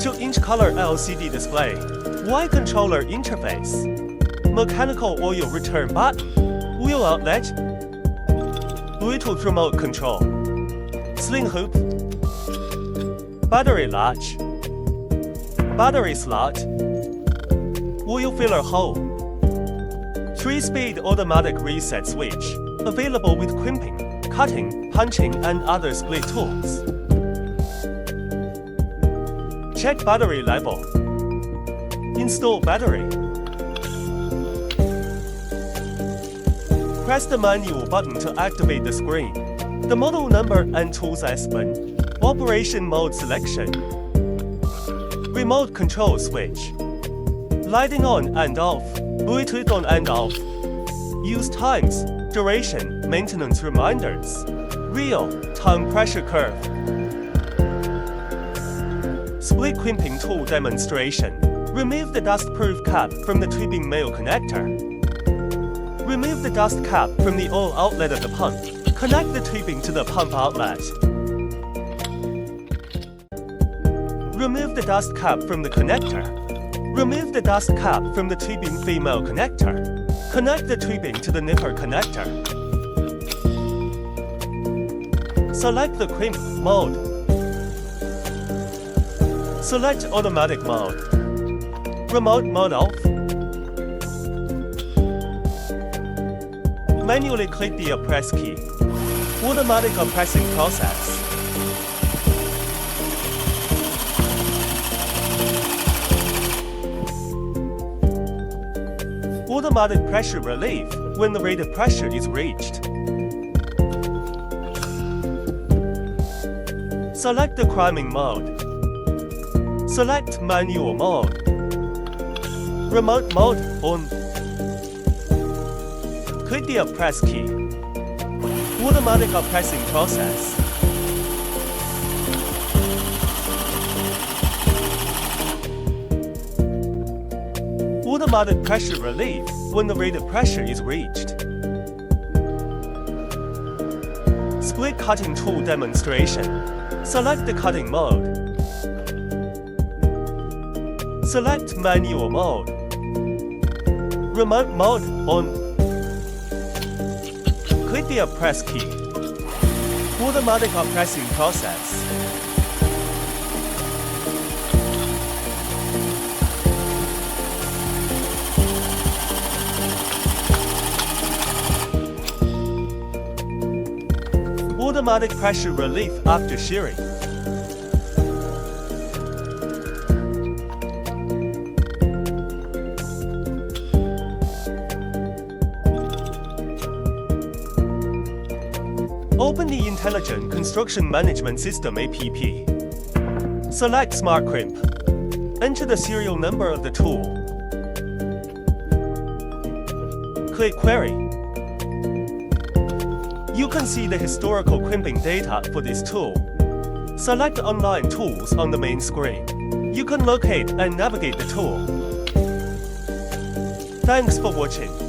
2-inch color LCD display, Y controller interface, mechanical oil return button, wheel outlet, Bluetooth remote control, sling hoop, battery latch, battery slot, oil filler hole, 3-speed automatic reset switch, available with crimping, cutting, punching, and other split tools. Check battery level. Install battery. Press the manual button to activate the screen. The model number and tools as been. Operation mode selection. Remote control switch. Lighting on and off. Bluetooth on and off. Use times, duration, maintenance reminders. Real-time pressure curve. Split crimping tool demonstration. Remove the dust-proof cap from the tubing male connector. Remove the dust cap from the oil outlet of the pump. Connect the tubing to the pump outlet. Remove the dust cap from the connector. Remove the dust cap from the tubing female connector. Connect the tubing to the nipper connector. Select the crimp mode. Select automatic mode. Remote mode off. Manually click the press key. Automatic pressing process. Automatic pressure relief when the rated pressure is reached. Select the crimping mode. Select manual mode. Remote mode on. Click the press key. Automatic pressing process. Automatic pressure relief when the rated pressure is reached. Split cutting tool demonstration. Select the cutting mode. Select manual mode. Remote mode on. Click the press key. Automatic pressing process. Automatic pressure relief after shearing. Open the Intelligent Construction Management System app. Select Smart Crimp. Enter the serial number of the tool. Click Query. You can see the historical crimping data for this tool. Select Online Tools on the main screen. You can locate and navigate the tool. Thanks for watching.